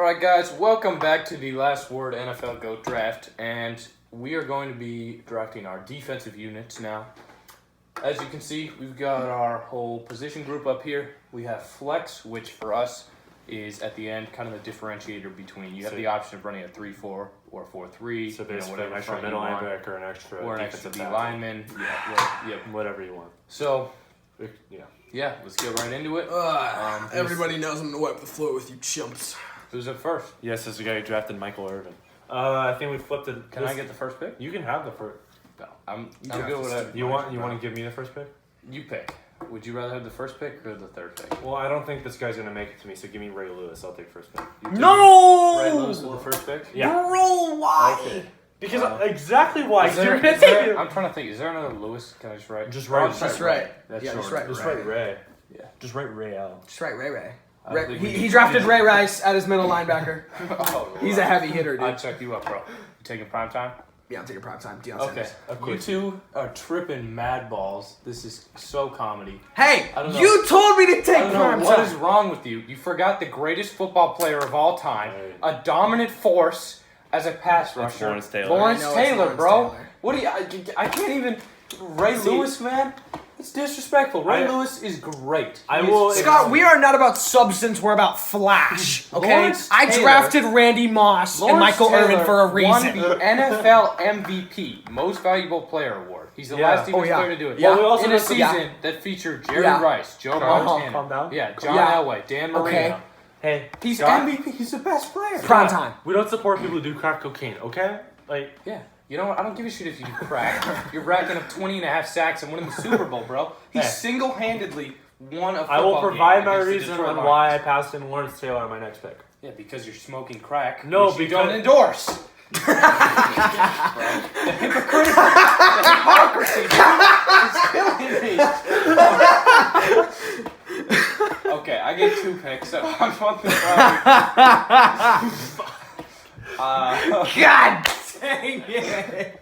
Alright guys, welcome back to the Last Word NFL GOAT Draft, and we are going to be drafting our defensive units now. As you can see, we've got our whole position group up here. We have flex, which for us is at the end kind of the differentiator between, you have the option of running a 3-4 or 4-3. So basically whatever an extra middle linebacker, an extra or an extra defensive D tackle. lineman. Yeah. Whatever you want. So, Yeah. let's get right into it. Everybody knows I'm gonna wipe the floor with you chumps. Who's up first? Yes, this is the guy who drafted Michael Irvin. I think we flipped it. Can I get the first pick? You can have the first. No, I'm draft good with this it. You want to give me the first pick? You pick. Would you rather have the first pick or the third pick? Well, I don't think this guy's gonna make it to me, so give me Ray Lewis. I'll take first pick. You take No! Ray Lewis with the first pick? Yeah. Bro, why? Okay. Because exactly why. Is there, You're gonna is there- take it. I'm trying to think. Is there another Lewis? Can I just write? Just write. I'll Just Ray. right. That's Yeah, short. just right. Just write Ray. Yeah. Just write Ray L. Just right, Ray. I Ray. think we He need- drafted Ray Rice at his middle linebacker. Oh, He's a heavy hitter, dude. I'll check you up, bro. You taking prime time? Yeah, I'm taking prime time. Deion Okay. Sanders. You two are tripping mad balls. This is so comedy. Hey, I don't know. you told me to I take don't know prime what is time. wrong with you. You forgot the greatest football player of all time, a dominant force as a pass rusher. Lawrence Taylor. Lawrence I know it's Taylor, Lawrence bro. Taylor. What do you? I can't even. Ray Lewis, man. It's disrespectful. Ray Lewis is great. I He is will- Scott, we are not about substance. We're about flash. Okay, Lawrence I Taylor- drafted Randy Moss and Lawrence Michael Taylor Irvin for a won reason. the NFL MVP, Most Valuable Player award. He's the last defensive player to do it. Yeah. Well, we also In a have to- season that featured Jerry Yeah. Rice, Joe Uh-huh. Montana, Calm down. yeah, John Yeah. Elway, Dan Marino. Okay. Hey, He's Scott, MVP. He's the best player. Prime time. We don't support people who do crack cocaine, okay? Like, Yeah. You know what? I don't give a shit if you do crack. You're racking up 20.5 sacks and winning the Super Bowl, bro. He Hey. single-handedly won a football I will game provide my against the reason Detroit on Lions. why I passed in Lawrence Taylor on my next pick. Yeah, because you're smoking crack. No, which you because- don't endorse. The hypocrisy is killing me. Okay, I get 2 picks. So I want the God dang it!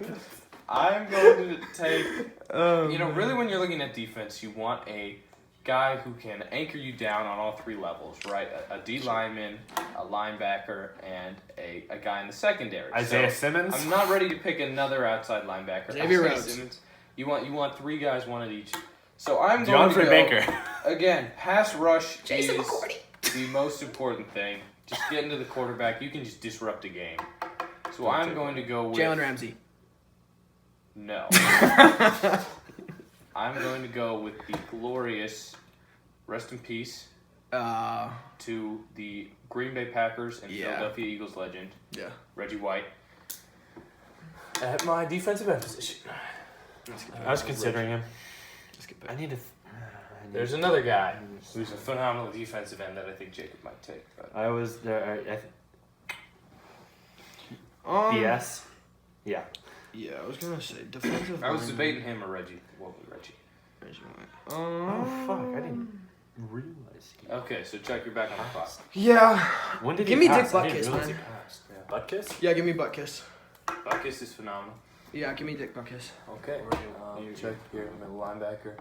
I'm going to take. You know, really, when you're looking at defense, you want a guy who can anchor you down on all 3 levels, right? A D lineman, a linebacker, and a guy in the secondary. Isaiah So, Simmons? I'm not ready to pick another outside linebacker. Xavier Isaiah Rhodes. Simmons. You want 3 guys, one at each. So I'm going to DeAndre go, Baker. Again, pass rush Jason is McCourty. the most important thing. Just get into the quarterback. You can just disrupt a game. So I'm going to go with Jalen Ramsey. no. I'm going to go with the glorious, rest in peace, to the Green Bay Packers and Yeah. Philadelphia Eagles legend, Yeah. Reggie White, at my defensive end position. I was considering him. I need to. There's another guy who's a phenomenal defensive end that I think Jacob might take. But I was there. BS. Yeah. Yeah, I was gonna say defensive. I was debating him or Reggie. What was Reggie? Oh fuck! I didn't realize. Okay, so check your back on the clock. Yeah. When did Give he me pass? Dick I didn't Butkus, realize man. he passed. Yeah. Butkus? Yeah, give me butt kiss. Buckus is phenomenal. Yeah, give me Dick butt kiss. Okay, you check here, middle linebacker.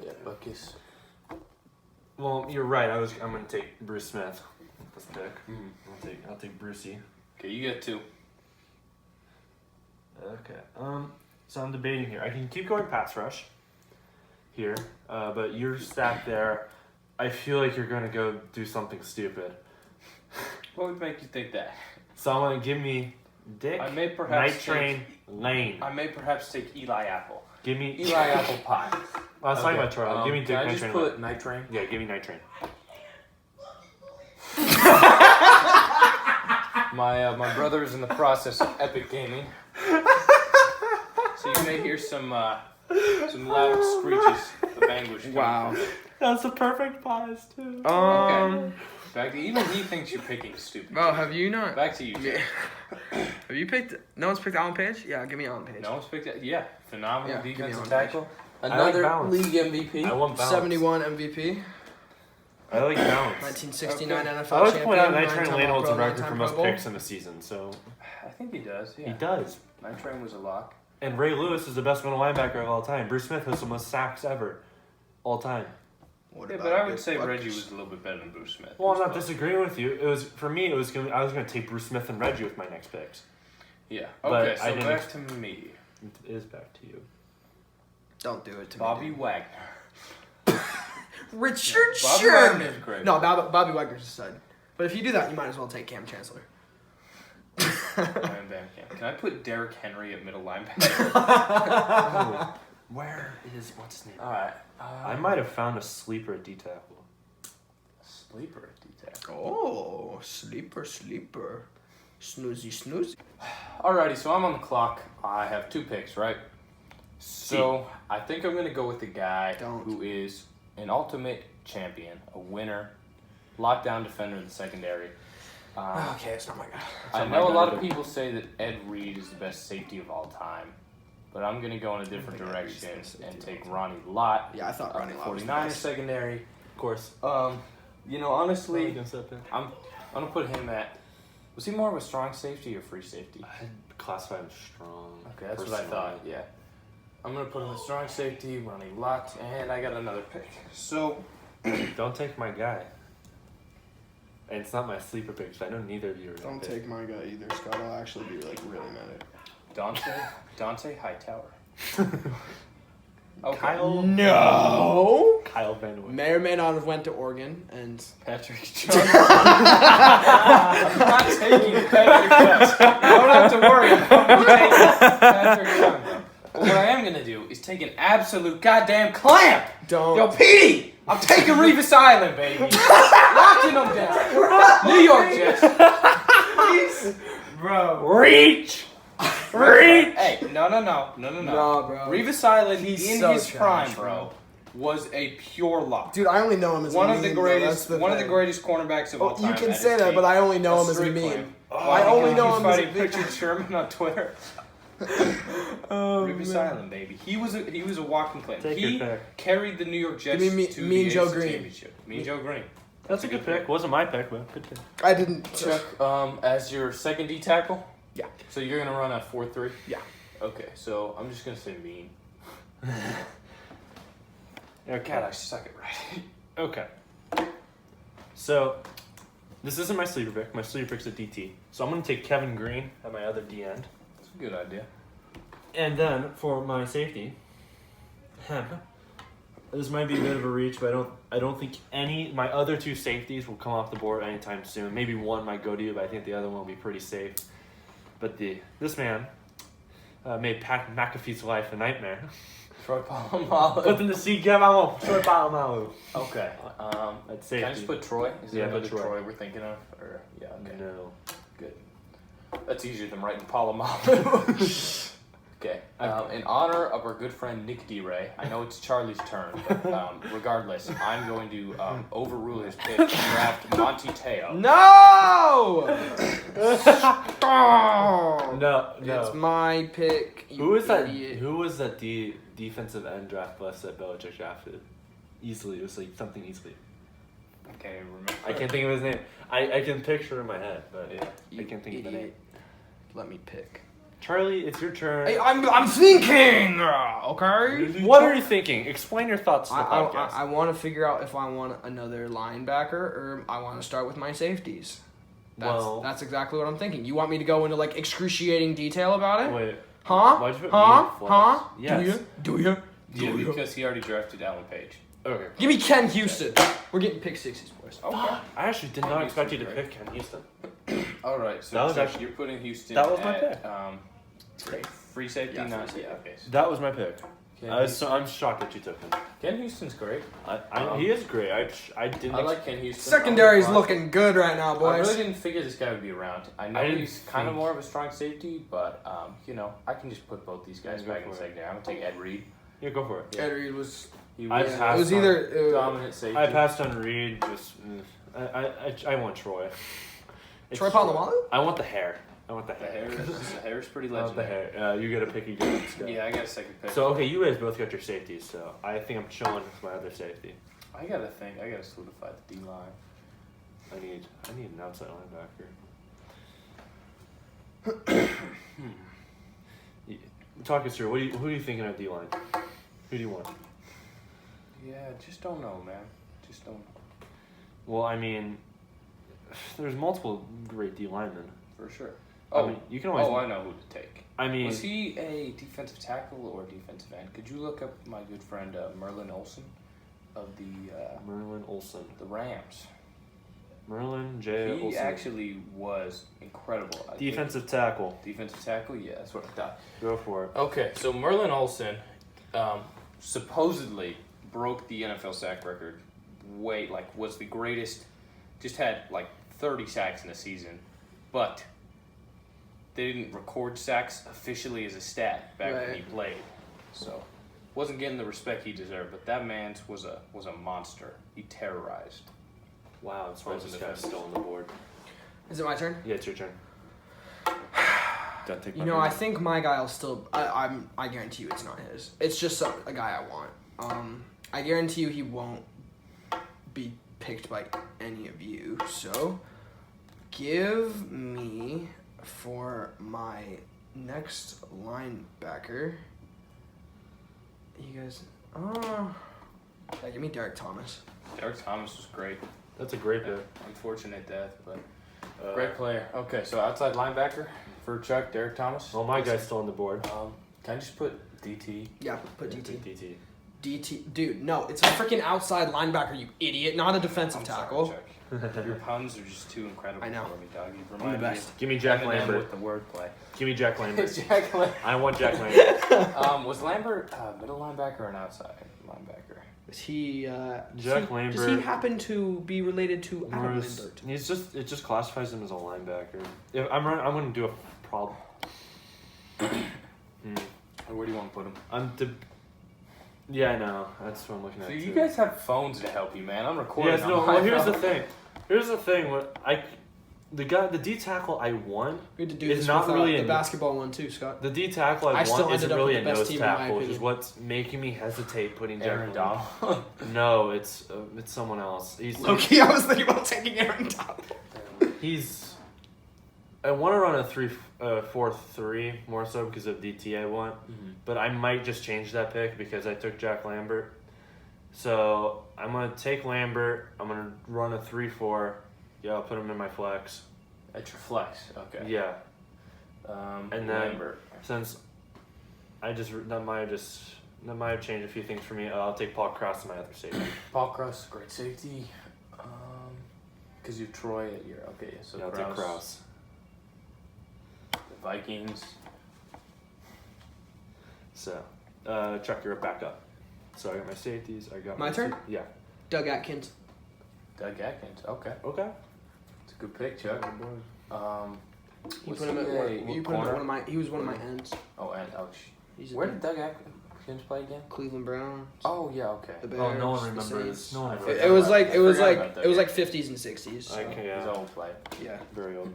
Yeah, Buckus. Well, you're right. I'm gonna take Bruce Smith. That's the pick. Mhm. I'll take Brucey. Okay, you get 2. Okay. So I'm debating here. I can keep going pass rush. Here, but you're stacked there. I feel like you're gonna go do something stupid. What would make you think that? So I'm gonna give me Dick. I may Night perhaps Train Lane. I may perhaps take Eli Apple. Give me Eli Apple Pie. I was talking about Charlie. Give me Dick Can I Night just Train. put Night Train? Yeah, give me Night Train. My brother is in the process of epic gaming, so you may hear some loud screeches of anguish. coming Wow. from it. That's a perfect pause too. Okay. Back to even he thinks you're picking stupid. Oh, have you not? Back to you. Jay. Have you picked? No one's picked Alan Page. Yeah, give me Alan Page. No one's picked that. Yeah, phenomenal Yeah, give me defensive Alan tackle. like Another balance. league MVP. I want balance. 71 MVP. I like balance. 1969 Okay. NFL I would champion. point out Night 9-time Train Lane holds a All-Pro, record for 9-time most Pro Bowl. picks in a season, so I think he does. Yeah. he does. Night Train was a lock. And Ray Lewis is the best middle linebacker of all time. Bruce Smith has the most sacks ever, all time. What Yeah, about but I Dick would say Butkus? Reggie was a little bit better than Bruce Smith. Well, I'm Bruce not Smith. disagreeing with you. It was for me. I was gonna take Bruce Smith and Reggie with my next picks. Yeah. But Okay, I so didn't- back to me. It is back to you. Don't do it to Bobby me. Wagner. Richard Bobby Sherman. Wagner's great. No, Bobby Wagner's a stud. But if you do that, you might as well take Cam Chancellor. Can I put Derrick Henry at middle linebacker? Where is what's his name? All right. I might have found a sleeper at D tackle. Sleeper at D-tackle. Oh, sleeper. Snoozy. Alrighty, so I'm on the clock. I have 2 picks, right? So I think I'm gonna go with the guy who is an ultimate champion, a winner, lockdown defender in the secondary. Okay, it's not my guy. I know a lot of people say that Ed Reed is the best safety of all time, but I'm gonna go in a different think Ed Reed's the direction best safety and of take all Ronnie Lott. Yeah, I thought Ronnie Lott was the 49ers best. secondary. Of course. You know, honestly, Against that pick. I'm gonna put him at. Was he more of a strong safety or free safety? I'd classify him strong. Okay, that's what I thought. Yeah, I'm gonna put him at strong safety, Ronnie Lott, and I got another pick. So Don't take my guy. And it's not my sleeper pick, so I know neither of you are gonna Don't pick. take my guy either, Scott. I'll actually be like really mad at Dante Hightower. Okay. Kyle. No. Kyle Van Noy. May or may not have went to Oregon and. Patrick Chung. I'm not taking Patrick Chung. You don't have to worry. I'm taking Patrick Chung. But what I am gonna do is take an absolute goddamn clamp. Don't. Yo, Petey, I'm taking Revis Island, baby. Locking them down. New York Jets. Bro. Reach! Reach! Hey, no. Nah, bro. Revis Island, He's in so his trash, prime, bro, was a pure lock. Dude, I only know him as One a of the meme, though. greatest, That's one of the thing. greatest cornerbacks of all Oh, time. you can at say his that, peak. but I only know him as a Straight meme. claim. I only know him as a fighting meme. Richard Sherman on Twitter. Revis Island, baby. He was a walking claim. Take He your pick. carried the New York Jets Give me to Mean the Joe AFC Green. Championship. Mean Joe Green. That's a good pick. Wasn't my pick, but good pick. I didn't. Chuck, as your second D tackle. Yeah. So you're gonna run a 4-3. Yeah. Okay, so I'm just gonna say mean. Okay. God, I suck at writing. Okay. So, this isn't my sleeper pick. My sleeper pick's a DT. So I'm going to take Kevin Green at my other D end. That's a good idea. And then for my safety, this might be a bit of a reach, but I don't think my other 2 safeties will come off the board anytime soon. Maybe one might go to you, but I think the other one will be pretty safe. But this man made Pat McAfee's life a nightmare. Troy Polamalu. Put them to see Gavamo. Troy Polamalu. Okay. At safety. Can I just put Troy? Is there Yeah, put another Troy. Troy we're thinking of? Or yeah, okay. No. Good. That's easier than writing Polamalu. Okay. In honor of our good friend Nick D-Ray, I know it's Charlie's turn, but regardless, I'm going to overrule his pick and draft Monty Teo. No! No. It's my pick. You Who was that? idiot. Who was that defensive end draft list that Belichick drafted? Easily, it was like something easily. I can't even remember. I can't think of his name. I can picture it in my head, but Yeah. I can't think of the name. Idiot. Let me pick. Charlie, it's your turn. Hey, I'm thinking. Okay. What are you thinking? Explain your thoughts to the I podcast. want to figure out if I want another linebacker or I want to start with my safeties. That's exactly what I'm thinking. You want me to go into like excruciating detail about it? Wait. Huh? Why'd you put Huh? me in flex? Huh? Yes. Do you? Yeah, because he already drafted Alan Page. Okay. Give me Ken Houston. We're getting pick sixes, boys. Okay. I actually did not expect you to Houston's pick Ken Houston. All right. So That was Chuck, actually- you're putting Houston. that was my at, pick. Free safety, Yeah, not free yeah. Okay. So That was my pick. Ken I'm shocked that you took him. Ken Houston's great. He is great. I didn't. I like Ken Houston. Secondary's on the looking good right now, I boys. really didn't figure this guy would be around. I know I didn't he's kind of think- more of a strong safety, but I can just put both these guys Yeah, go back in for it. secondary. I'm gonna take Ed Reed. Yeah, go for it. Ed Reed was. He I was passed It was on- either. dominant safety. I passed on Reed. Just I want Troy. It's Troy Polamalu? I want the hair. I want the the hair. hair is pretty I want the legendary. hair. You get a pick again. Yeah, I got a second pick. So okay, you guys both got your safeties. So I think I'm chilling with my other safety. I gotta think. I gotta solidify the D line. I need an outside linebacker. Talk us through. Who are you thinking of D line? Who do you want? Yeah, just don't know, man. Just don't. Well, I mean, there's multiple great D linemen. For sure. I mean, you can always. Oh, I know who to take. I mean, Was he a defensive tackle or defensive end? Could you look up my good friend Merlin Olsen of the Merlin Olsen. Rams? Merlin J. He Olsen. actually was incredible. I think. Defensive tackle. Defensive tackle? Yeah, that's what I thought. Go for it. Okay, so Merlin Olsen supposedly broke the NFL sack record. Was the greatest. Just had like 30 sacks in a season, but they didn't record sacks officially as a stat back when he played, so wasn't getting the respect he deserved. But that man was a monster. He terrorized. Wow, I'm surprised this guy's still on the board. Is it my turn? Yeah, it's your turn. Don't take my You know, I turn. think my guy will still. I guarantee you, it's not his. It's just a guy I want. I guarantee you, he won't be picked by any of you. So, give me for my next linebacker. You guys, yeah, give me Derek Thomas. Derek Thomas was great. That's a great pick. Unfortunate death, but great player. Okay, so outside linebacker for Chuck, Derek Thomas. Well, my guy's still on the board. Can I just put DT? Yeah, put DT. DT. DT, dude, no, it's a freaking outside linebacker, you idiot, not a defensive I'm tackle. sorry, Chuck. Your puns are just too incredible I know. for me, dog. You I'm the remind me best. Give me Jack Eminem Lambert. with the wordplay. Give me Jack Lambert. Jack Lambert. I want Jack Lambert. Was Lambert middle linebacker or an outside linebacker? Is he, Jack does Lambert. he happen to be related to Adam Morris- Lambert? it just classifies him as a linebacker. If I'm going to do a problem. Where do you want to put him? Yeah, I know. That's what I'm looking at. So you too. guys have phones to help you, man. I'm recording. Yes, no. on my Well, here's the phone. thing. The D tackle I want. We had to do It's this not with really the a- basketball one too, Scott. The D tackle I I still want isn't ended up really with a the best nose team in my tackle, which is opinion. what's making me hesitate putting Aaron Jack Lambert. Donald. No, it's someone else. Loki, I was thinking about taking Aaron Donald. He's. I want to run a 3-4-3 more so because of DT I want, but I might just change that pick because I took Jack Lambert. So I'm gonna take Lambert. I'm gonna run a 3-4. Yeah, I'll put him in my flex. At your flex. Okay. Yeah, And then- Lambert. since that might have changed a few things for me. I'll take Paul Cross in my other safety. Paul Cross, great safety. Because you have Troy at your so Yeah, I'll take Cross. The Vikings. So, Chuck, you're back up. So I got my safeties. I got My turn? Yeah. Doug Atkins. Doug Atkins. Okay. Okay. It's a good pick, Chuck. You Was put him he at a one. You put him at corner? one of my. He was one of my ends. Oh, and He's where in did Doug Atkins play again? Cleveland Browns. Oh yeah, okay. The Bears. Oh, no one the remembers. Saints. No one I remembers. forgot It was about- like I it was forgot like about Doug it was like Atkins. 50s and 60s. So, Okay, He's yeah. old play. yeah. Very old.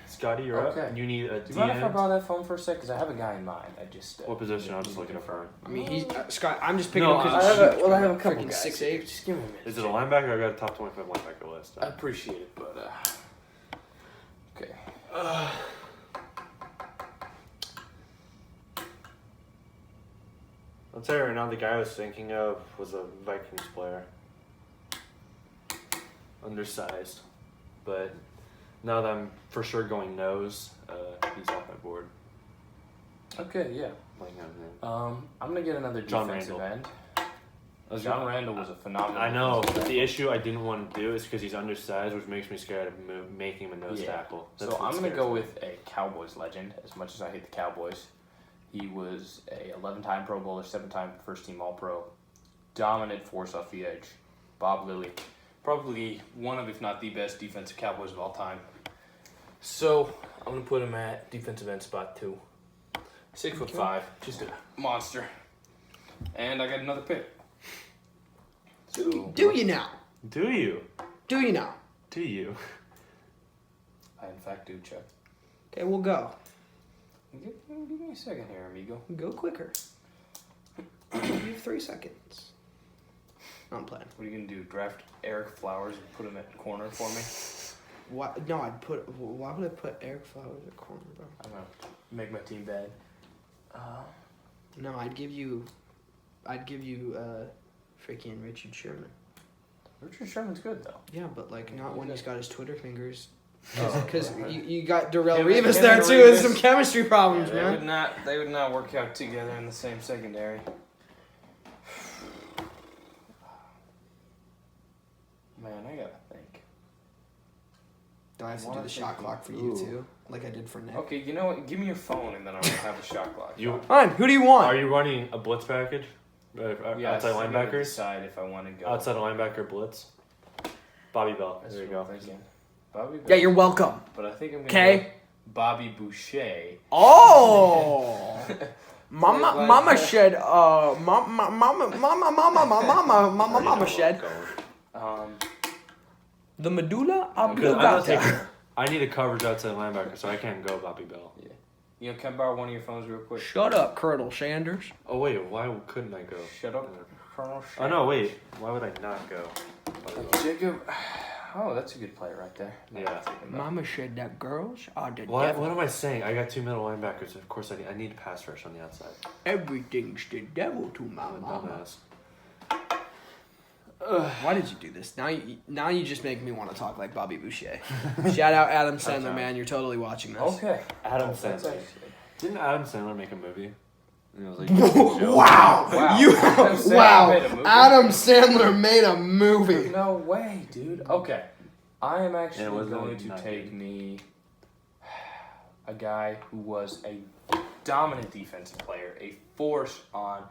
Scotty, you're Okay. up. You need a Do you mind if I DN. borrow that phone for a sec? Because I have a guy in mind. I just. What position? I'm just looking for. I mean, he's Scott. I'm just picking No, him I because have I have a couple freaking guys. 6'8". Just give me a minute. Is it a linebacker? I got a top 25 linebacker list. I appreciate it, but okay. I'll tell you right now, the guy I was thinking of was a Vikings player. Undersized. But now that I'm for sure going nose, he's off my board. Okay, yeah. Like, I'm gonna get another John defensive Randall. end. John Randall was a phenomenal. I know, defensive but the end. issue I didn't want to do is because he's undersized, which makes me scared of making him a nose Yeah. tackle. That's So what I'm gonna scares go me. with a Cowboys legend. As much as I hate the Cowboys, he was a 11-time Pro Bowler, 7-time first-team All-Pro, dominant force off the edge. Bob Lilly, probably one of, if not the best defensive Cowboys of all time. So I'm gonna put him at defensive end spot 2. 6'5", just a monster. And I got another pick. So, Do you now? Do you? Do you now? Do you? I in fact do, Chuck. Okay, we'll go. Give me a second here, amigo. Go quicker. You have 3 seconds. I'm playing. What are you gonna do? Draft Eric Flowers and put him at corner for me? Why? No, why would I put Eric Flowers at corner, bro? I'm gonna make my team bad. No, I'd give you freaking Richard Sherman. Richard Sherman's good though. Yeah, but like not Who's when that? he's got his Twitter fingers. Oh. Because you got Darrell Kevin- Rivas Kevin there too, and Rivas. some chemistry problems, They man. would not. They would not work out together in the same secondary. Man, I gotta think. Do I have to do Wanna the shot think- clock for you Ooh. too, like I did for Nick? Okay, you know what? Give me your phone and then I'll have a shot clock. You Fine. Who do you want? are you running a blitz package? Yes, Outside I gotta linebackers. decide if I want to go. Outside linebacker blitz. Bobby Bell. That's There you what go. I'm thinking. Bobby. Yeah, Bell. you're welcome. But I think I'm gonna. Okay. Go Bobby Boucher. Oh. Mama, Like, mama shed. Mama shed. The medulla Because I'm not oblongata. taking- I need a coverage outside linebacker, so I can't go Bobby Bell. You know, can I borrow one of your phones real quick? Shut up, Colonel Sanders. Oh wait, why couldn't I go? Shut up, Colonel. Oh no, wait. Why would I not go? Jacob. Oh, that's a good play right there. Yeah. Mama shed that girls are the What devil. am I saying? I got 2 middle linebackers. Of course, I need a pass rush on the outside. Everything's the devil to my I'm a mama. dumbass. Why did you do this? Now you just make me want to talk like Bobby Boucher. Shout out Adam Sandler, Okay. man. You're totally watching this. Okay. Adam That's Sandler. actually- Didn't Adam Sandler make a movie? And it was like, Wow. Wow. You Adam Sandler wow. made a movie? Adam Sandler made a movie. No way, dude. Okay. I am Yeah, it actually was going really to not take good. me a guy who was a dominant defensive player, a force on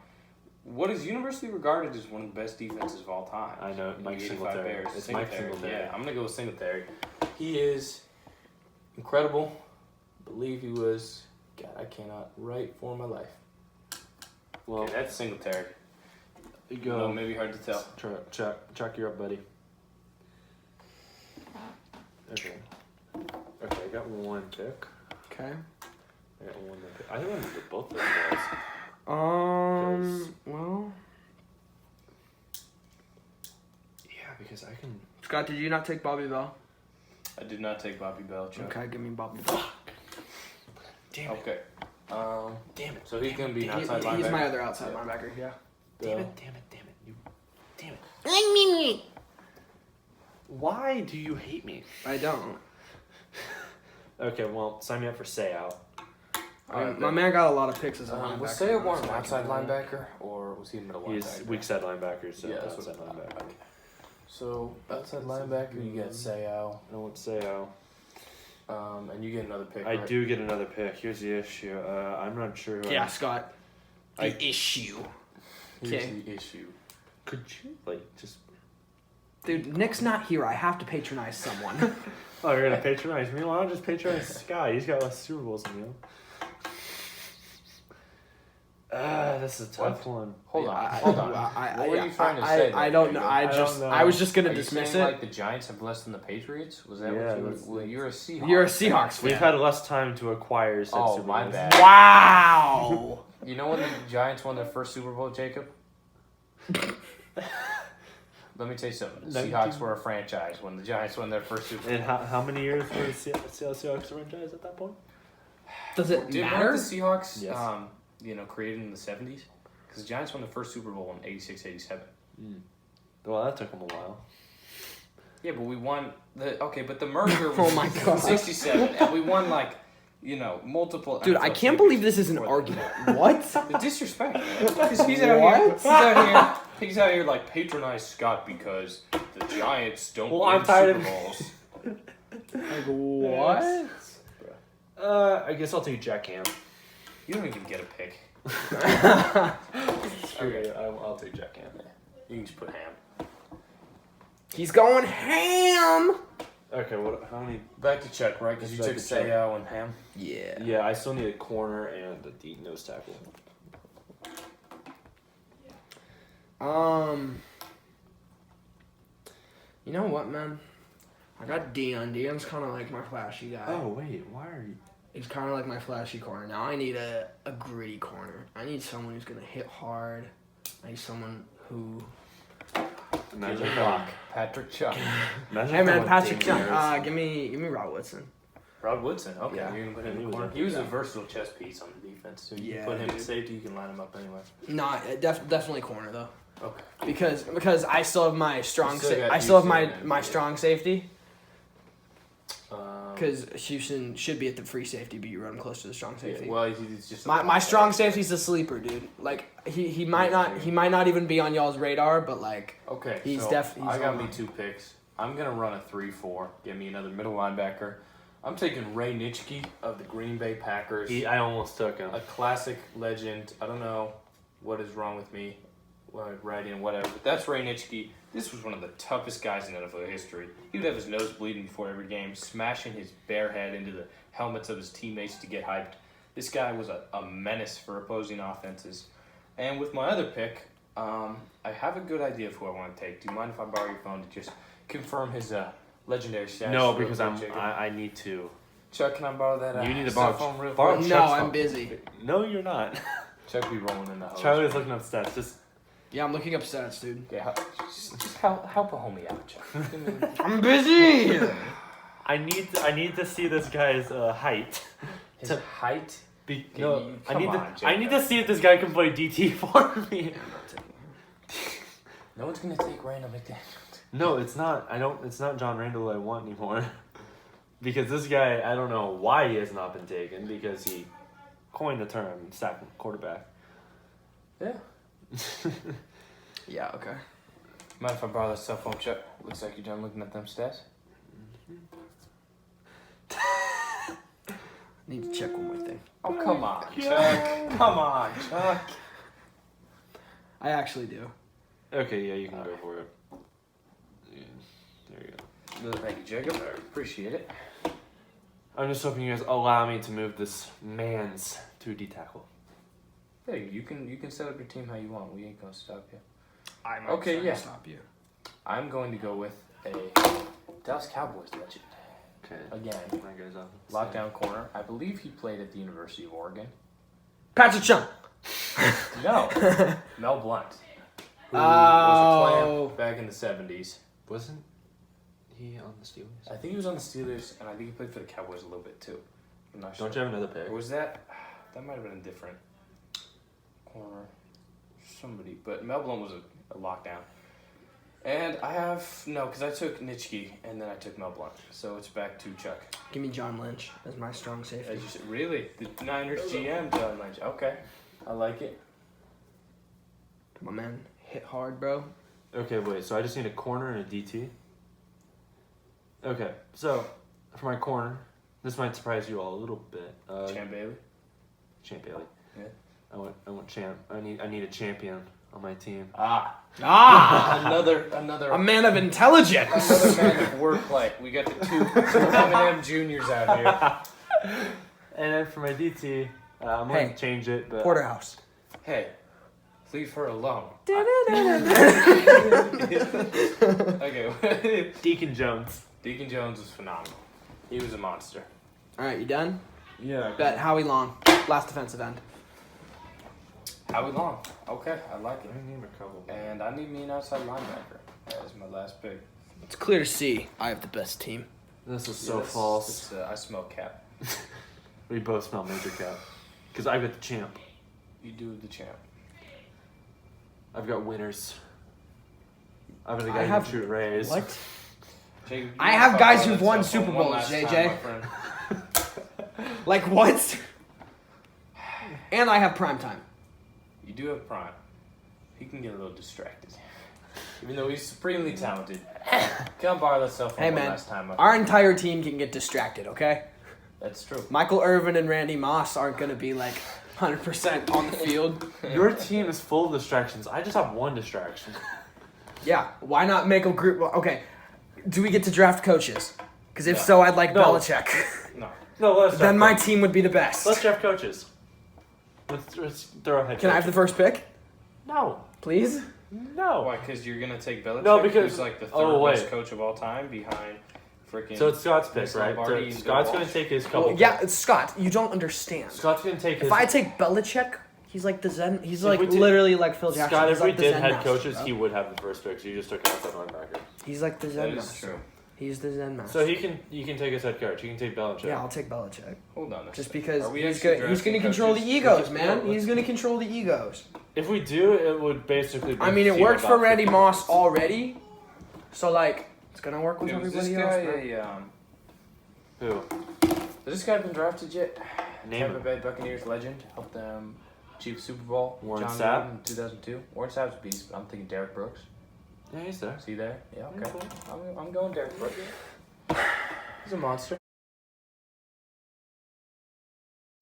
what is universally regarded as one of the best defenses of all time. I know, Mike The 85 Singletary. Bears. It's Mike Singletary. Yeah, I'm going to go with Singletary. He is incredible. I believe he was, God, I cannot write for my life. Well, Okay, that's Singletary. you No, go. maybe hard to tell. Chuck, you're up, buddy. Okay. Okay, I got one pick. Okay. I got one pick. I think I'm gonna do both those guys. Well, Yeah, because I can. Scott, did you not take Bobby Bell? I did not take Bobby Bell, Chuck. Okay, give me Bobby Bell. Damn it. Okay. Damn it. So he's going to be an He- outside he's linebacker. my other outside Yeah. linebacker. Yeah. Damn it. Damn it. Damn it. You. Damn it. Why do you hate me? I don't. Okay, well, sign me up for Say Out. My man got a lot of picks as a linebacker. Was Sayer more an so I outside can- linebacker or was he a middle He's linebacker? weak side linebacker, so Yeah, that's outside what I thought. linebacker. Okay. So outside linebacker, you get Sayo, I want Say Out. and you get another pick. I right? do get another pick. Here's the issue. I'm not sure who Yeah, Scott. The I- issue. Here's Okay. the issue. Could you, like, just... Dude, Nick's not here. I have to patronize someone. Oh, you're going to patronize me? Well, I'll just patronize Sky. He's got less Super Bowls than you. This is a tough one. Hold on, I- hold on. I- What were I- you trying to I- say? I there, don't know. Jacob? I don't know. I was just gonna Are you dismiss saying, it. like the Giants have less than the Patriots? Was that Yeah, what you that's- were? Well, you're a Seahawks. You're a fan. Seahawks fan. We've had less time to acquire said Oh, Super my Bowls. bad. Wow. You know when the Giants won their first Super Bowl, Jacob? Let me tell you something. The 19 Seahawks were a franchise when the Giants won their first Super Bowl. And how many years were the Seattle Seahawks franchise at that point? Does it Did matter? weren't the Seahawks, Yes. created in the 70s? Because the Giants won the first Super Bowl in 86, 87. Well, that took them a while. Yeah, but we won but the merger was Oh my God. 67, and we won multiple. Dude, I NFL can't believe this is an championships argument. What? before that. The disrespect, man. Because he's out here. He's out here like patronize Scott because the Giants don't Well, win I'm tired Super of- Bowls. Like, what? I guess I'll take Jack Ham. You don't even get a pick. Okay, I'll take Jack Ham. You can just put Ham. He's going ham. Okay, how many? Back to Chuck, right? Because you Back took to Chuck. Sayo and Ham. Yeah. Yeah, I still need a corner and a deep nose tackle. You know what, man? I got Dion. Dion's kind of like my flashy guy. Oh wait, why are you? He's kind of like my flashy corner. Now I need a gritty corner. I need someone who's gonna hit hard. I need someone who. Imagine Patrick Chuck. Imagine Hey man, if Patrick Damian Chung. Harris- give me Rod Woodson. Rod Woodson. Okay, Yeah. you're gonna put him He in was the corner. a- He was a versatile chess piece on the defense, so you Yeah, can put him dude. at safety. You can line him up anywhere. Nah, definitely corner though. Okay. Because I still have my strong. still got I still have Houston and- my strong safety. Um, Because Houston should be at the free safety, but you run close to the strong safety. yeah, well, he's just My strong safety's a sleeper, dude. Like he might not even be on y'all's radar, but like Okay, he's so definitely. I got me 2 picks. I'm gonna run a 3-4. Get me another middle linebacker. I'm taking Ray Nitschke of the Green Bay Packers. I almost took him. A classic legend. I don't know what is wrong with me, writing whatever. But that's Ray Nitschke. This was one of the toughest guys in NFL history. He would have his nose bleeding before every game, smashing his bare head into the helmets of his teammates to get hyped. This guy was a menace for opposing offenses. And with my other pick, I have a good idea of who I want to take. Do you mind if I borrow your phone to just confirm his legendary status? No, real because quick, Jacob? I need to. Chuck, can I borrow that? You need to cell borrow- phone real borrow quick? No, Chuck's I'm phone. busy. No, you're not. Chuck be rolling in the hose. Charlie's looking up stats. Just Yeah, I'm looking up stats, dude. Yeah, just help a homie out, Chuck. Give me- I'm busy. I need to see this guy's height. His height. No, I come need on, to. I need to Jacob. see if this guy can play DT for me. Yeah, I'm not taking him. No one's gonna take Randall McDaniel. No, it's not. I don't. It's not John Randall I want anymore. Because this guy, I don't know why he has not been taken. Because he coined the term sack quarterback. Yeah. Yeah, okay. Mind if I borrow the cell phone, Chuck? Looks like you're done looking at them stats. Need to check one more thing. Oh, come on, Chuck. Come on, Chuck. I actually do. Okay, yeah, you can go for it. Yeah, there you go. Thank you, Jacob. I appreciate it. I'm just hoping you guys allow me to move this man's to a D tackle. Hey, you can set up your team how you want. We ain't gonna stop you. I'm Okay, yeah. Stop you. I'm going to go with a Dallas Cowboys legend. Okay. Again, That goes up. lockdown corner. I believe he played at the University of Oregon. Patrick Chung. No, Mel Blount, who Oh. was a clamp back in the 70s. Wasn't he on the Steelers? I think he was on the Steelers, and I think he played for the Cowboys a little bit too. I'm not sure. Don't you have another pick? Or was that? That might have been a different corner. Somebody, but Mel Blount was a lockdown. And I have no, because I took Nitschke and then I took Mel Blount, so it's back to Chuck. Give me John Lynch as my strong As safety. you said, really, the Niners GM John Lynch. Okay, I like it. Come on, man. Hit hard, bro. Okay, wait. So I just need a corner and a DT. Okay, so for my corner, this might surprise you all a little bit. Champ Bailey. Champ Bailey. Yeah. I want champ. I need a champion on my team. Ah, Ah! another A man of intelligence. another man of wordplay. We got the two Eminem Juniors out here. And then for my DT, I'm going to change it, but Porterhouse. Hey, leave her alone. Okay. Deacon Jones. Deacon Jones was phenomenal. He was a monster. All right, you done? Yeah. Bet Howie Long, last defensive end. Howie Long. Okay, I like I it. need a couple. And I need me an outside linebacker. That is my last pick. It's clear to see I have the best team. This is Yeah, so that's- false. that's, I smell cap. We both smell major cap. Because I've got the champ. You do the champ. I've got winners. I've got the I guy who have- can shoot rays. What? Jacob, I you have fuck guys on who've that won cell phone Super one Bowls, last time, JJ. my friend. Like what? And I have prime time. You do have prime. He can get a little distracted. Even though he's supremely talented. Can I borrow that cell phone Hey one man, last time? our entire team can get distracted, okay? That's true. Michael Irvin and Randy Moss aren't gonna be like 100% on the field. Your team is full of distractions. I just have one distraction. Yeah, why not make a group? Okay, do we get to draft coaches? Because if No. so, I'd like No. Belichick. No. No, let's Then draft my coaches. team would be the best. Let's draft coaches. Let's throw a head Can I have the first pick, No. please? No. Why? Because you're gonna take Belichick, No, because- who's like the third oh, wait. best coach of all time, behind freaking. So it's Scott's pick, Vince right? Lombardi So and Scott's Bill going Walsh. to take his couple. Well, yeah, it's Scott. You don't understand. Scott's going to take his. If I take Belichick, he's like the Zen. He's If like we did- literally like Phil Jackson. Scott, He's if we like the did Zen head master, coaches, bro. he would have the first pick. So you just took an outside linebacker. He's like the That Zen is master. true. He's the Zen master. So you can take his head coach. You can take Belichick. Yeah, I'll take Belichick. Hold on. a Just second. because Are we he's actually gonna drafting control the coaches? egos, Let's- man. let's- He's gonna control the egos. If we do, it would basically be I mean, it Theo worked for about Randy 50 Moss points. already, so like it's gonna work with Dude, is everybody this else. guy bro. Who? has this guy been drafted yet? Name Tampa him. Bay Buccaneers legend, helped them achieve Super Bowl. Warren John Sapp? Gruden in 2002. Warren Sapp's a beast, but I'm thinking Derek Brooks. Yeah, he's there. Is he there? Yeah, okay. Okay. I'm going Derek Brooks. He's a monster.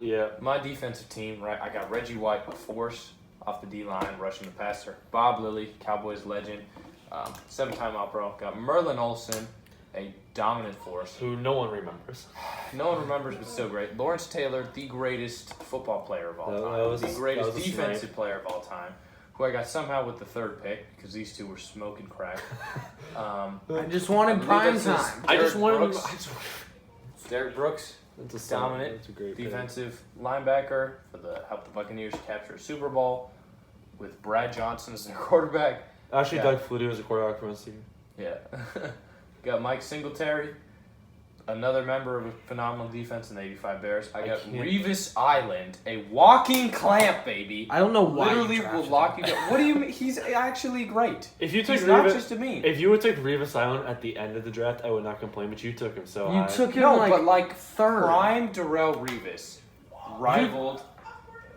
Yeah. My defensive team, right? I got Reggie White, a force off the D line, rushing the passer. Bob Lilly, Cowboys legend, 7-time All-Pro. Got Merlin Olsen, a dominant force. Who no one remembers. No one remembers, but still great. Lawrence Taylor, the greatest football player of all That time, was- the greatest that was a defensive snipe. player of all time. Who I got somehow with the 3rd pick because these two were smoking crack. I just wanted I prime believe that's time. I just Derek wanted him. Brooks. Derek Brooks, That's a solid- dominant That's a great pick. defensive linebacker for the help the Buccaneers capture a Super Bowl with Brad Johnson as their quarterback. Actually, Yeah. Doug Flutie was a quarterback for us. Yeah. Got Mike Singletary, another member of a phenomenal defense in the 85 Bears. I got can't- Revis Island, a walking clamp, baby. I don't know why. Literally you will drafted lock him. you down. What do you mean? He's actually great. If you took He's not Revis, just a meme. if you would take Revis Island at the end of the draft, I would not complain. But you took him so You high. took him No, like but like third. prime Darrell Revis rivaled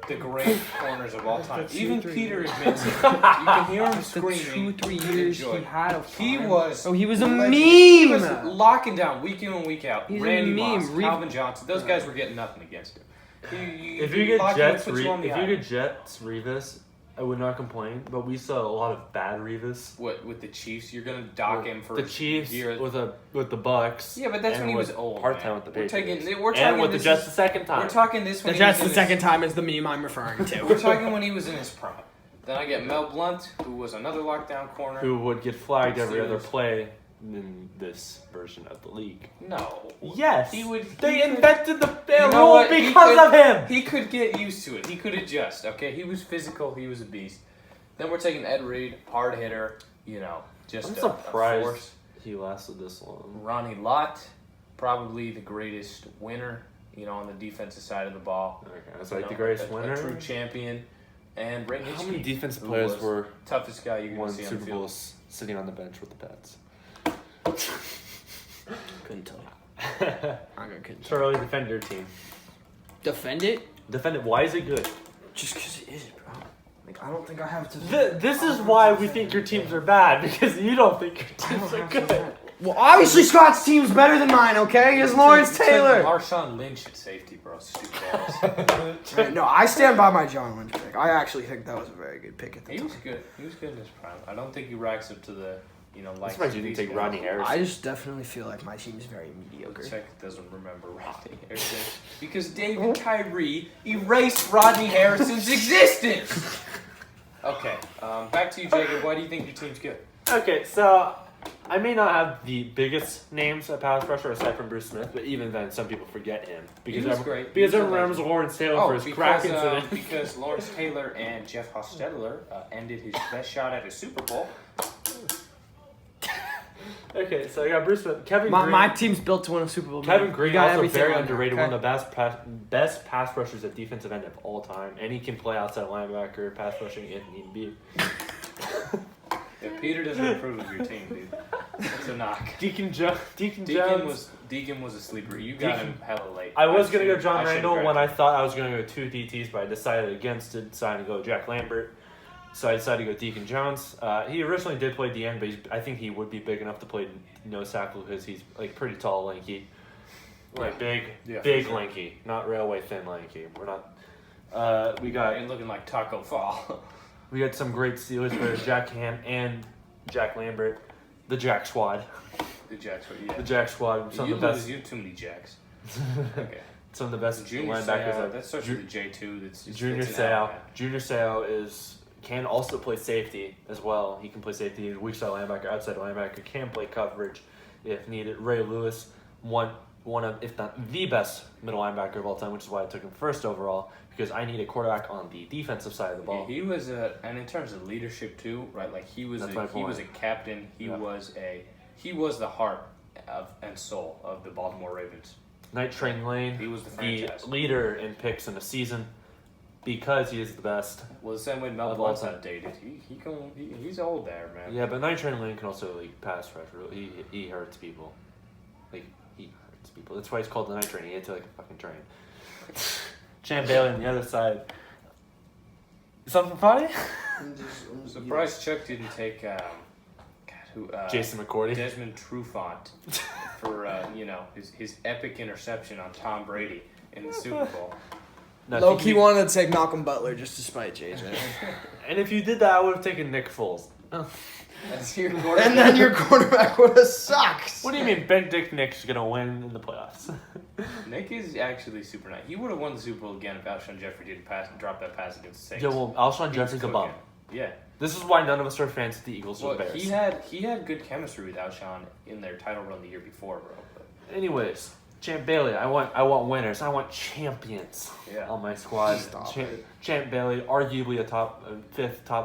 the great corners of all time. That's Even 2-3 Peter years. admits it. You can hear him The screaming. 2-3 with years joy. he had of He prime. was. Oh, he was a legend. He was meme. locking down week in and week out. He's a Randy meme. Moss, Calvin Johnson. Those guys were getting nothing against him. If you get lock him and Jets, put you on the if you eye. get Jets Revis, I would not complain. But we saw a lot of bad Revis. What with the Chiefs? You're gonna dock him for the Chiefs year. with the Bucks. Yeah, but that's and when he was with old. Part-time man. with the We're Patriots. taking. We're and talking with the this Jets is- the second time. We're talking this when The he was Jets the in his- second time is the meme I'm referring to. We're talking when he was in his prime. Then I get Mel Blunt, who was another lockdown corner. Who would get flagged every other Steelers. play in this version of the league. No. Yes, He would. they he could- invented the You know rule what? He because could- of him. He could get used to it. He could adjust. Okay, he was physical. He was a beast. Then we're taking Ed Reed, hard hitter. You know, just I'm a surprised force. he lasted this long. Ronnie Lott, probably the greatest winner. You know, on the defensive side of the ball. Okay, that's You like know, the greatest a winner. true champion. And Ray How many Hitchcock, defensive who players was were toughest guy you're won gonna see on the Super field. Bowls sitting on the bench with the Pats? Couldn't tell you. I couldn't tell. Charlie, defend your team. Defend it? Defend it. Why is it good? Just because it is, bro. Like, I don't think I have to. This is why we think your teams are bad, because you don't think your I don't teams are have to good. defend. Well, obviously Scott's team's better than mine, okay? It's Lawrence You took Taylor. Marshawn Lynch at safety, bro. Stupid ass. Right, no, I stand by my John Lynch pick. I actually think that was a very good pick at the He time. was good. He was good in his prime. I don't think he racks up to the, I'm likes surprised of you didn't these take guys. Rodney Harrison. I just definitely feel like my team's very mediocre. Check doesn't remember Rodney Harrison because David Kyrie erased Rodney Harrison's existence. Okay, back to you, Jacob. Why do you think your team's good? Okay, so I may not have the biggest names at pass rusher aside from Bruce Smith, but even then, some people forget him because He was everyone, great. because He was everyone a remembers Lawrence Taylor for his crack incident. because Lawrence Taylor and Jeff Hostetler ended his best shot at a Super Bowl. Okay, so I got Bruce Smith, Kevin My, Green. my team's built to win a Super Bowl. Kevin man. Green You got also everything very on there, underrated, okay? one of the best pass rushers at defensive end of all time, and he can play outside linebacker, pass rushing if need be. If Peter doesn't approve of your team, dude, it's a knock. Deacon Jones. Deacon was a sleeper. You got him hella late. I was gonna go should've- John I should've Randall when I drafted thought I was gonna go two DTs, but I decided against it, decided to go Jack Lambert. So I decided to go Deacon Jones. He originally did play the end, but I think he would be big enough to play nose tackle because he's like pretty tall, lanky, like big, Yeah, big for sure. lanky, not railway thin lanky. We're not. We him. got Ain't looking like Taco Fall. we got some great Steelers players, Jack Ham and Jack Lambert, the Jack Squad, the Jacks, yeah. the Jack Squad, some You of the lose, best, you too many Jacks. Okay. some of the best Junior linebackers. Seau, that- that starts with a J2. That's just Junior fits it out, Seau. man. Junior Seau can also play safety as well. He can play safety. He's a weak side linebacker, outside linebacker, can play coverage if needed. Ray Lewis, one of, if not the best middle linebacker of all time, which is why I took him first overall, because I need a quarterback on the defensive side of the ball. Yeah, he was and in terms of leadership too, right? Like he was That's my he was a point. captain. He was the heart and soul of the Baltimore Ravens. Night Train Lane, He was the the franchise. leader in picks in the season. because he is the best. Well, the same way Mel Of all Blunt's time. outdated. He's old there, man. Yeah, but Night Lane can also like pass rush. He hurts people. Like he hurts people. That's why he's called the Night Train. He hits it like a fucking train. Champ Bailey on the other side. Something funny? I'm Surprised Chuck didn't take Jason McCourty. Desmond Trufant for his epic interception on Tom Brady in the Super Bowl. No, I Low think key he- wanted to take Malcolm Butler just to spite JJ. And if you did that, I would have taken Nick Foles. That's your And then your quarterback would have sucked. What do you mean, Big Dick Nick's gonna win in the playoffs? Nick is actually super nice. He would have won the Super Bowl again if Alshon Jeffrey didn't drop that pass against the Saints. Yo, well, Alshon He was Jeffrey's a bum. cooking. Yeah. This is why none of us are fans of the Eagles or Well, the Bears. he had good chemistry with Alshon in their title run the year before, bro. But, Anyways, Champ Bailey, I want winners. I want champions yeah. on my squad. Stop Champ, it. Champ Bailey, arguably a top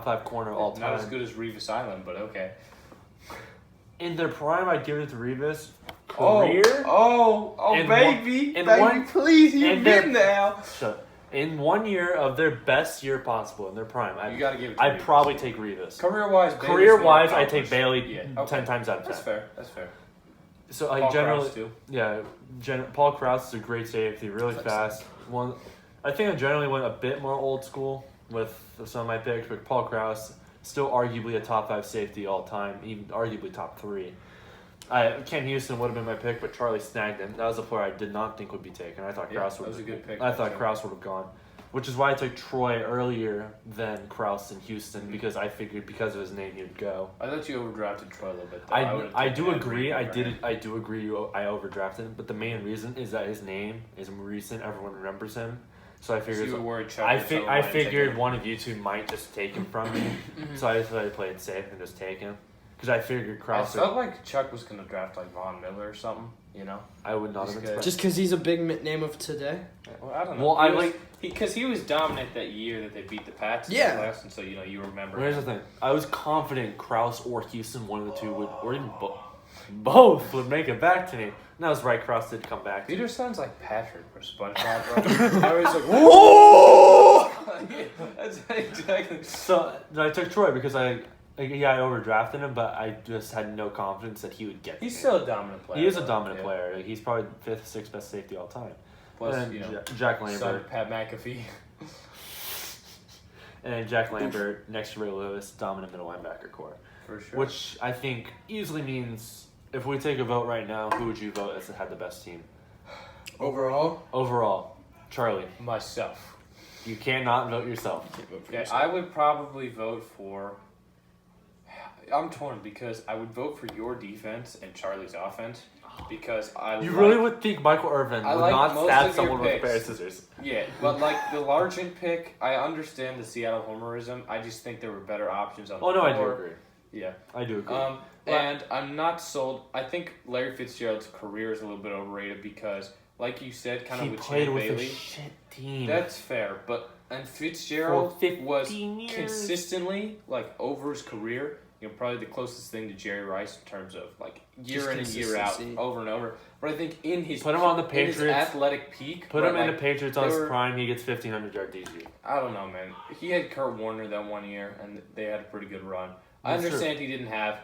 5 corner all Not as time. good as Revis Island, but okay. In their prime, I'd give it to Revis. Career, Oh, In baby, in baby, one- please, in you've their- been there. shut. In 1 year of their best year possible in their prime, You gotta give it to I'd Revis. probably take Revis. Career-wise, Career-wise, I take Bailey Yeah, 10 times out of 10. That's fair. That's fair. So like Paul generally, Krause, too. yeah, Paul Krause is a great safety, really fast. I think I generally went a bit more old school with some of my picks, but Paul Krause still arguably a top 5 safety all time, even arguably top 3. Ken Houston would have been my pick, but Charlie snagged him. That was a player I did not think would be taken. I thought Yeah, Krause that would. was a good pick. I thought actually. Krause would have gone, which is why I took Troy earlier than Krause and Houston because I figured because of his name he would go. I thought you overdrafted Troy a little bit. Though. I do would've agree. taken Henry. I do agree. I overdrafted him, but the main reason is that his name is recent. Everyone remembers him, so I So figured. you were worried Chuck I or someone I might take figured him. one of you two might just take him from me, so I decided to play it safe and just take him because I figured I Krause. felt like Chuck was gonna draft like Von Miller or something. You know? I would not have Just expected. good. Just because he's a big name of today? Well, I don't know. Well, I like. because he was dominant that year that they beat the Pats. in Yeah. the playoffs, and so you remember. Here's the thing. I was confident Krause or Houston, one of the two would, or even both would make it back to me. And that was right. Krause did come back. Peter sounds like Patrick from SpongeBob, bro. I was like, whoa! That's exactly. So I took Troy because I overdrafted him, but I just had no confidence that he would get. He's me. still a dominant player. He is a though. dominant Yeah. player. Like, he's probably 5th, 6th best safety all time. Plus, and you know, Jack son Lambert. of Pat McAfee. And then Jack Lambert next to Ray Lewis, dominant middle linebacker core. For sure. Which I think easily means if we take a vote right now, who would you vote as had the best team? Overall? Overall, Charlie, Myself. you cannot vote yourself. Yeah, I would probably vote for. I'm torn because I would vote for your defense and Charlie's offense because I. You like- really would think Michael Irvin I would like not most stab of your someone with a pair of picks. scissors. Yeah, but like the Largent pick, I understand the Seattle homerism. I just think there were better options on. Oh no, the I do board. agree. Yeah. I do agree. And I'm not sold. I think Larry Fitzgerald's career is a little bit overrated because, like you said, kind he of with played Champ with Bailey. a shit team. That's fair, and Fitzgerald For 15 was years. consistently like over his career. You know, probably the closest thing to Jerry Rice in terms of like year Just in and year out, consistency. over and over. But I think in his Put him on the in his Patriots. athletic peak, Put where, him in like, the Patriots on they his were- prime. He gets 1,500 yard DG. I don't know, man. He had Kurt Warner that 1 year, and they had a pretty good run. I That's understand he didn't have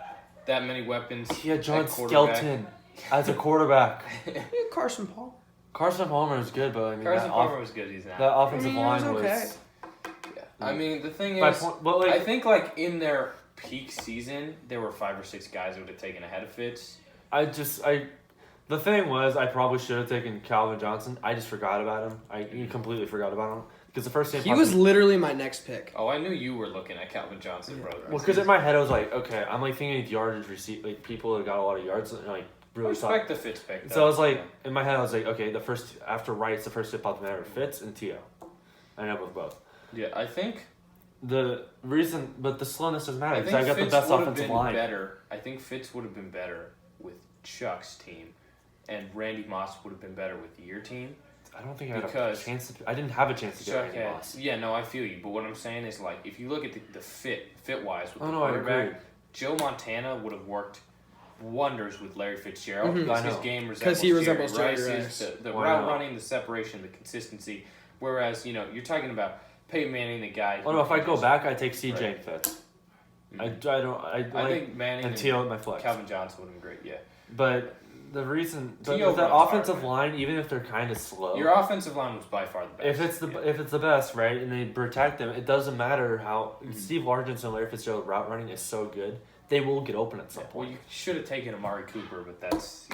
that many weapons. He had John at quarterback. Skelton as a quarterback. Yeah, Carson Paul. Carson Palmer is good, but I mean Carson that, Palmer was good. He's not. that offensive I mean, it line was was. okay. Yeah. I mean, the thing By is, point, but like, I think like in their peak season, there were 5 or 6 guys who would have taken ahead of Fitz. The thing was, I probably should have taken Calvin Johnson. I just forgot about him. I completely forgot about him because the first thing He was literally my next pick. Oh, I knew you were looking at Calvin Johnson, brother. well, because in my head I was like, okay, I'm like thinking of yardage receipt, like people that got a lot of yards, and like I really thought. respect the Fitz pick. So I was like, in my head I was like, okay, the first after Wright's the first tip popped in there Fitz and Tio. I ended up with both. yeah, I think The reason, but the slowness doesn't matter I because think I got Fitz the best would have offensive been line. better. I think Fitz would have been better with Chuck's team, and Randy Moss would have been better with your team. I don't think I had a Because chance to. I didn't have a chance to get Chuck Randy had, Moss. yeah, no, I feel you. But what I'm saying is, like, if you look at the fit wise with Oh the no, I quarterback, agree. Joe Montana would have worked wonders with Larry Fitzgerald Mhm. because I his know. game 'Cause he resembles Jerry Rice's, Rice. the Why route not? running, the separation, the consistency. Whereas, you know, you're talking about Peyton Manning, the guy. Oh no, if I go back, I take CJ Right. in fifth. Mhm. I like think Manning and and T.O. at my flex. Calvin Johnson would have been great. Yeah. But the reason, but T.O. with that runs hard, offensive man. line, even if they're kind of slow, Your offensive line was by far the best. if it's the best, right, and they protect them, it doesn't matter how Mhm. Steve Largent and Larry Fitzgerald route running is so good. They will get open at some Well, point. you should have taken Amari Cooper, but that's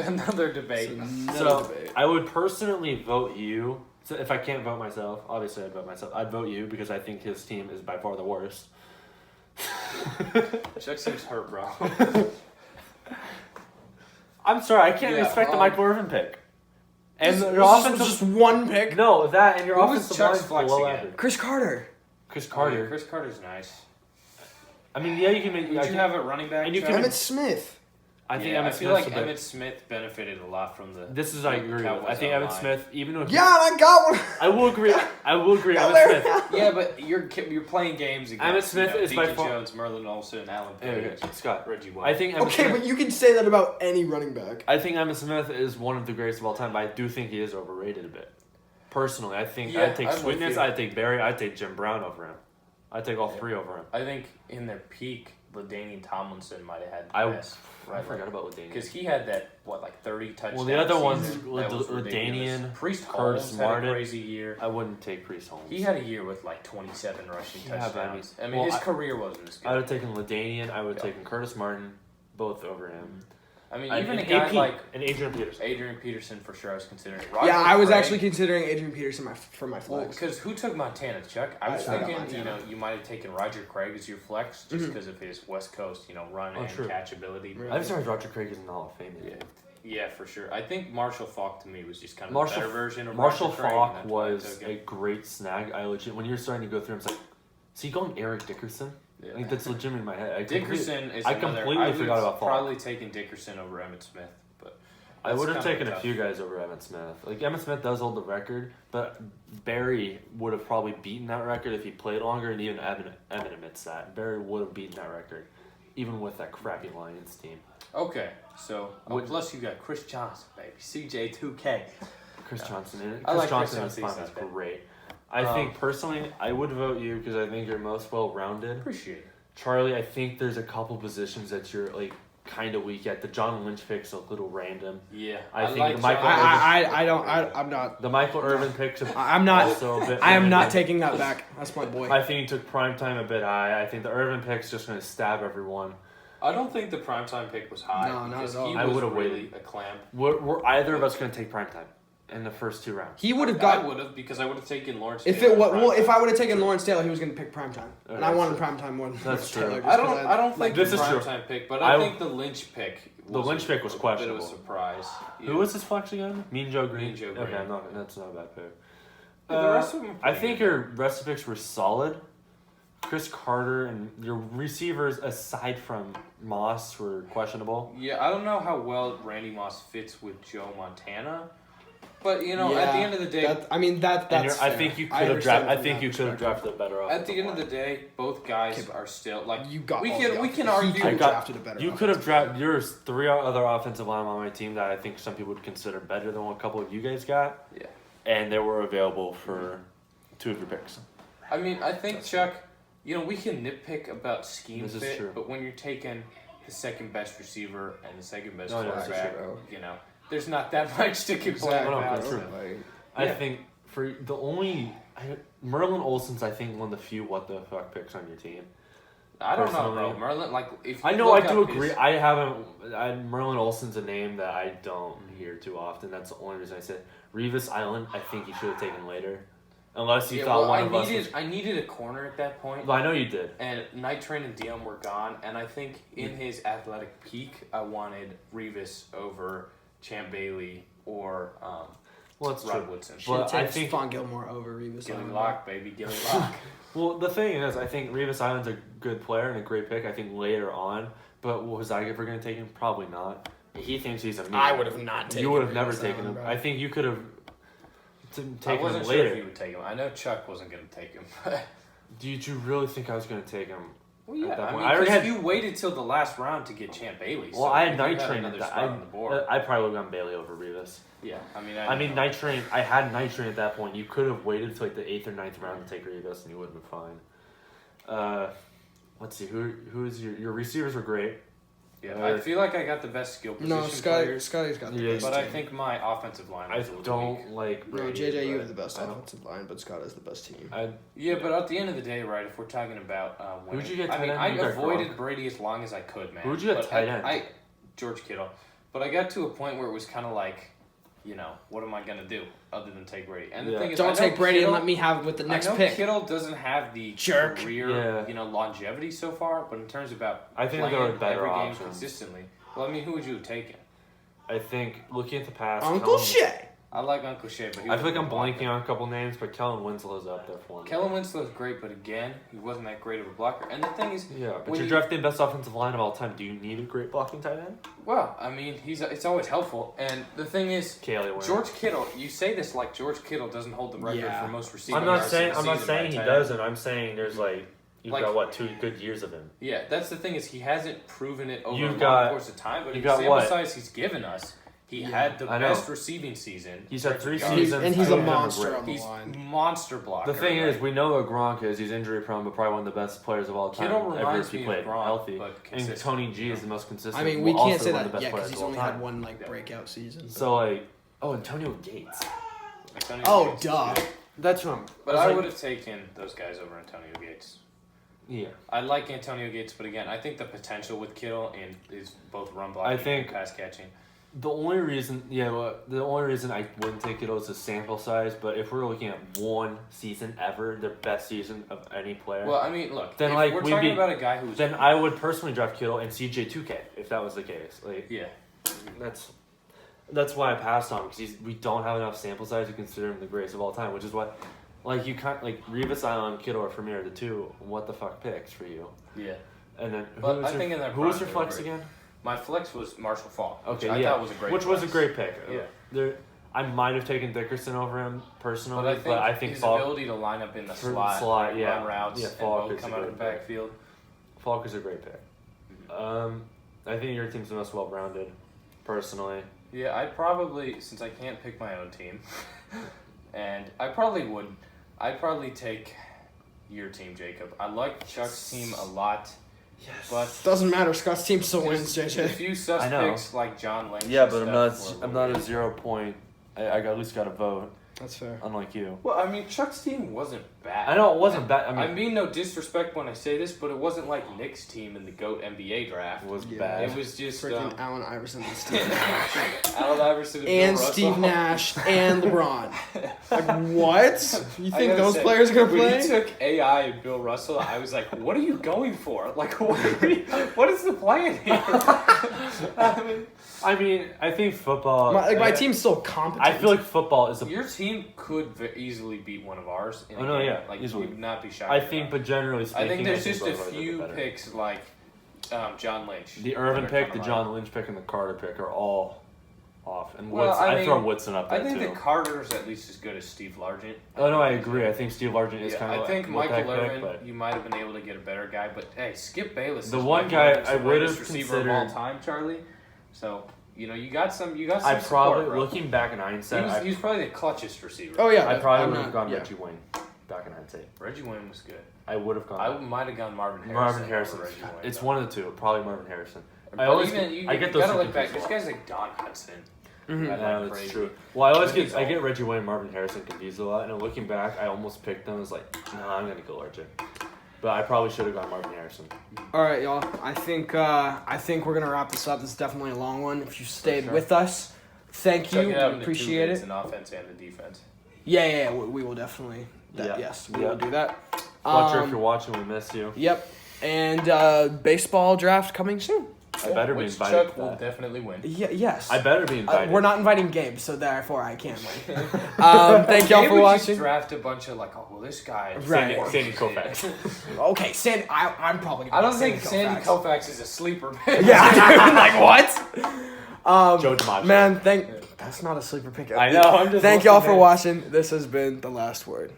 another debate. So I would personally vote you. So if I can't vote myself, obviously I'd vote myself. I'd vote you because I think his team is by far the worst. Chuck seems hurt, bro. I'm sorry, I can't Yeah, respect the Michael Irvin pick. And This your was offensive just one pick. no that and your Who was offensive Chuck's line's flex below again? average. Chris Carter. Chris Oh, yeah, Carter. Chris Carter's nice. I mean, yeah, you can make. Did you have a running back? and you Chuck? can- Emmitt Smith. I think Yeah, Emmitt I feel Smith's like a bit- Emmitt Smith benefited a lot from the. This is I agree with. Cowboys I think O-line. Emmitt Smith, even though Yeah, and I got one. I will agree. Emmitt Smith. Yeah, but you're playing games against Emmitt Smith is by Deacon far- Jones, Merlin Olsen, Alan Page, Scott. Reggie White. I think Emmitt Okay, Smith. but you can say that about any running back. I think Emmitt Smith is one of the greatest of all time, but I do think he is overrated a bit. Personally, I think Yeah, I'd take I'm with Sweetness, you. I'd take Barry, I'd take Jim Brown over him. I'd take all three over him. I think in their peak, LaDainian Tomlinson might have had the I- best. I forgot about LaDainian. Because he had that 30 touchdowns. Well, the other ones, season. That was ridiculous. LaDainian, Priest Curtis Holmes had Martin. a crazy year. I wouldn't take Priest Holmes. He had a year with 27 rushing Yeah, but touchdowns. I mean- I mean, well, his I- career wasn't as good. I would have taken LaDainian, I would have Yeah. taken Curtis Martin, both over him. I mean, And- even a and guy AP, like and Adrian Peterson. Adrian Peterson for sure I was considering. Yeah, I was Craig- actually considering Adrian Peterson for my Well, flex. because who took Montana, Chuck? I was I got thinking, Montana. you might have taken Roger Craig as your flex just Mhm. because of his West Coast, run Oh, and true. catch ability. Really? I'm sorry, Roger Craig is in the Hall of Fame. Yeah. Yeah, for sure. I think Marshall Falk to me was just kind of Marshall- a better version of Marshall Roger Craig, and Falk that's why I was took a him. great snag. I legit when you're starting to go through, I'm like, is he going Eric Dickerson? Yeah. Like that's legitimate in my head. Dickerson is I another. completely I would forgot about Falk. probably taken Dickerson over Emmett Smith, but I that's would have kind of taken a tough. few guys over Emmitt Smith. Like Emmitt Smith does hold the record, but Barry would have probably beaten that record if he played longer, and even Emmett admits that Barry would have beaten that record, even with that crappy Lions team. Okay, so plus you got Chris Johnson, baby, CJ2K. Chris Johnson in it. I Chris like Chris Johnson Johnson, is he's fun. not Is bad. great. I think personally, I would vote you because I think you're most well rounded. Appreciate it. Charlie, I think there's a couple positions that you're like kind of weak at. The John Lynch pick's a little random. Yeah, I think like the Michael John- I'm not. The Michael Irvin pick's I'm not. also a bit. I am not random. taking that back. That's my boy. I think you took prime time a bit high. I think the Irvin pick's just going to stab everyone. I don't think the primetime pick was high. No, not because at all. He I was would've really waited. a clamp. We're either of us going to take prime time in the first two rounds. He would have I got. would have because I would have taken Lawrence. If Taylor it was, well, primetime. if I would have taken Lawrence Taylor, he was going to pick primetime, and I Okay, wanted so- primetime more than That's Lawrence true. Taylor. just I 'cause don't think this the is true. primetime pick, but I I think the Lynch pick. The Lynch pick was a bit of questionable. a surprise. Who was his flex again? Mean Joe Green. Mean Joe Okay, Green. that's not a bad pick. Yeah, the rest of them. I think your rest of picks were solid. Chris Carter and your receivers, aside from Moss, were questionable. Yeah, I don't know how well Randy Moss fits with Joe Montana, but at the Yeah, end of the day, And that's. I fair. think you could I have understand drafted. I from think that you could have perspective. drafted a better. at the end of the day, both guys Okay, but are still like You got. we all can the we offense. can He argue. could have got- drafted a better. You could have offensive drafted. There's three other offensive linemen on my team that I think some people would consider better than what a couple of you guys got. Yeah. And they were available for two of your picks. I mean, I think Chuck, we can nitpick about scheme This is fit, true. but when you're taking the second best receiver and the second best Oh, yeah, this is quarterback, true. there's not that much to complain Exactly. about. That's so. true. I Yeah. think for the only Merlin Olsen's, I think one of the few what the fuck picks on your team. I don't know, Personally. bro. Merlin, if you I know I look do up agree. his- I haven't. Merlin Olsen's a name that I don't hear too often. That's the only reason I said Revis Island. I think you should have taken later, unless you Yeah, thought well, one I of us. needed I needed a corner at that point. Well, I know you did. And Night Train and Dion were gone, and I think in his athletic peak, I wanted Revis over Champ Bailey or Well, that's Rod true. Woodson. Should have But I taken think- Stephon Gilmore over Revis. Gilly Island. Lock, baby, Gilly Lock. Well, the thing is, I think Revis Island's a good player and a great pick. I think later on, but was I ever going to take him? Probably not. He thinks he's a. I would have not taken. You would have never Revis taken Island, him. bro. I think you could have I taken wasn't him sure later. if he would take him. I know Chuck wasn't going to take him. Did you really think I was going to take him? Well, yeah, at that I point. mean, I already because had. you waited till the last round to get Champ Bailey. Well, so I if had you Night Train another at that. spot on the board. I probably would have gone Bailey over Rivas. Yeah, I mean, I mean, Night Train. I had Night Train at that point. You could have waited till like the 8th or 9th round to take Rivas, and you would have been fine. Let's see. Who is your receivers were great. Yeah, I feel like I got the best skill position No, players, Scotty's got the Yeah, best but I team. think my offensive line I was a little don't weak. like No, Brady. JJ, you but have the best I don't- offensive line, but Scott has the best team. Yeah, but at the end of the day, right, if we're talking about winning, Who'd you get I mean, tight end? I You got avoided Gronk. Brady as long as I could, man. Who'd you get But tight end? I George Kittle. But I got to a point where it was kind of like, what am I going to do other than take Brady? And the Yeah. thing is, I Don't know take Brady Kittle, and let me have it with the next I know pick. Kittle doesn't have the Jerk. career, Yeah. longevity so far, but in terms about I think playing there are better every game options. consistently, well, I mean, who would you have taken? I think looking at the past, Uncle Kellen- Shay. I like Uncle Shea, but he I feel like was I'm a blocker. blanking on a couple names, but Kellen Winslow's up there for me. Kellen Winslow's great, but again, he wasn't that great of a blocker. And the thing is, Yeah, but when you're you- drafting best offensive line of all time. Do you need a great blocking tight end? well, I mean, it's always helpful. And the thing is, Kaylee Warner. George Kittle, you say this like George Kittle doesn't hold the record Yeah. for most receiving I'm not yards saying in a I'm not season saying by he tight end. doesn't. I'm saying there's you've Like- got 2 good years of him. Yeah, that's the thing is he hasn't proven it over You've a long got- course of time, but you in got sample what? size he's given us, he Yeah. had the I know. best receiving season. He's had 3 yards. seasons. And he's two a of them are monster great. on the He's line. monster blocker. The thing right? is, we know what Gronk is. He's injury prone, but probably one of the best players of all time. Kittle ever reminds if he me played of Gronk, healthy. but And consistent. Tony G is the most consistent. I mean, we also can't say one of that the best yet because players he's of all only time. had one Yeah. breakout season. So Antonio Gates. Antonio Oh, Gates is duh. good. That's who I'm. But I would have taken those guys over Antonio Gates. Yeah. I like Antonio Gates, but again, I think the potential with Kittle and is both run blocking I think- and pass catching. The only reason I wouldn't take it is the sample size. But if we're looking at one season ever, their best season of any player, Well, I mean, look, Then, if like, we're we'd talking be- about a guy who's then I would personally draft Kittle and CJ 2K if that was the case. yeah, That's why I passed on because we don't have enough sample size to consider him the greatest of all time, which is what. You can't Revis Island, Kittle, or Premier, the 2. What the fuck picks for you? yeah. And then But I think in that who was your prime flex they were again? My flex was Marshall Faulk, which Okay, I yeah, thought was a great which was a flex. great pick. Yeah. I might have taken Dickerson over him personally, But I think his Falk, ability to line up in the For slot, slot, yeah. run routes, Yeah, and Falk both is come a out of the great pick. backfield. Falk is a great pick. I think your team's the most well-rounded, personally. Yeah, I'd probably, since I can't pick my own team, and I'd probably take your team, Jacob. I like Chuck's team a lot, Yes. but Doesn't matter. Scott's team still wins, there's a JJ. few I know. suspects like John Lynch. Yeah, and but stuff I'm were not a weird. 0 point. I at least got a vote, That's fair. unlike you. Well, I mean, Chuck's team wasn't bad. I know it wasn't bad. I mean no disrespect when I say this, but it wasn't like Nick's team in the GOAT NBA draft. It was Yeah. bad. It was just Freaking Allen Iverson and Steve Nash. Allen Iverson and, and Bill Steve Russell. Nash and LeBron. Like, what? You I think gotta those say, players are going to when play? you took AI and Bill Russell, I was like, "What are you going for? Like, what is the plan here?" I mean, I think football. My team's still competent. I feel like football is a. Your team could easily beat one of ours. In Oh, a no, game. yeah, like easily. you would not be shocked. I at think, that. but generally speaking, I think there's just both a of ours are few better. picks like John Lynch, The Irvin that are pick, kinda the like- John Lynch pick, and the Carter pick are all off. And Well, Woods, I I mean, throw Woodson up there I think too. that Carter's at least as good as Steve Largent. Oh no, I agree. I think Steve Largent is Yeah, kind of. I think like Michael that pick, Irvin, but you might have been able to get a better guy, but hey, Skip Bayless. The is one Michael guy Irvin's I the would greatest have receiver of all considered- time, Charlie. So you got some. You got some. I support, probably, bro. looking back in hindsight, He was probably the clutchest receiver. Oh, yeah. I probably I'm would have not- gone yeah. Reggie Wayne back in hindsight. Reggie Wayne was good. I would have gone. I might have gone Marvin Harrison. Marvin over Harrison. Reggie Wayne, It's though. one of the two. Probably Marvin Harrison. But I always even, get, you, I get you those. gotta two look back. confused. This guy's like Don Hudson. Mhm. Got Yeah, like that's crazy. true. Well, I always He's get old. Reggie Wayne, Marvin Harrison confused a lot, and looking back, I almost picked them as like, no, I'm gonna go RJ, but I probably should have gone Marvin Harrison. All right, y'all. I think we're going to wrap this up. This is definitely a long one. If you stayed sure. with us, thank Check you. it out We in the appreciate two bigs, it. in offense and the defense. Yeah, we will definitely. Yeah. Yes, we Yeah. will do that. Fletcher, if you're watching, we miss you. Yep. And baseball draft coming soon. I better be Which invited Chuck to will that. definitely win. Yes. I better be invited. We're not inviting Gabe, so therefore I can't win. Thank y'all Gabe for would watching. Just draft a bunch of like, oh well, this guy. Right. Sandy Koufax. Okay, Sandy. I'm probably. I Gonna don't go think Sandy Koufax. Koufax is a sleeper pick. Yeah, dude, like what? Joe DiMaggio. Man, that's not a sleeper pick. I know. I'm just. Thank y'all for listening. watching. This has been The Last Word.